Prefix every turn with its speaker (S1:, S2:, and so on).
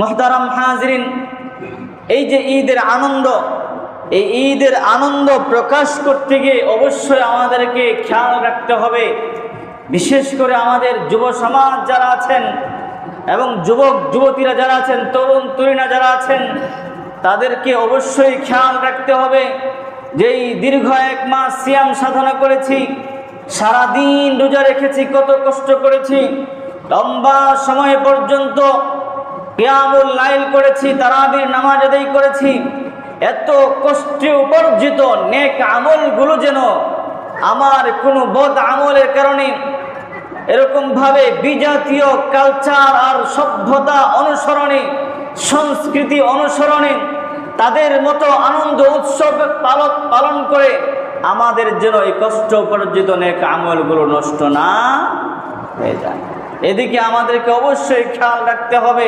S1: মুহতারাম হাজিরিন, এই যে ঈদের আনন্দ, এই ঈদের আনন্দ প্রকাশ করতে গিয়ে অবশ্যই আমাদেরকে খেয়াল রাখতে হবে, বিশেষ করে আমাদের যুব সমাজ যারা আছেন এবং যুবক যুবতীরা যারা আছেন, তরুণ তরুণীরা যারা আছেন, তাদেরকে অবশ্যই খেয়াল রাখতে হবে যে এই দীর্ঘ 1 মাস সিয়াম সাধনা করেছি, সারাদিন রোজা রেখেছি, কত কষ্ট করেছি, লম্বা সময় পর্যন্ত কিয়ামুল লাইল করেছি, তারাবির নামাজ আদায় করেছি। এত কষ্টে উপার্জিত নেক আমলগুলো যেন আমার কোনো বদ আমলের কারণে এরকমভাবে বিজাতীয় কালচার আর সভ্যতা অনুসরণে, সংস্কৃতি অনুসরণে তাদের মতো আনন্দ উৎসব পালন করে আমাদের যেন এই কষ্ট উপার্জিত নেক আমলগুলো নষ্ট না হয়ে যায়। এদিকে আমাদেরকে অবশ্যই খেয়াল রাখতে হবে।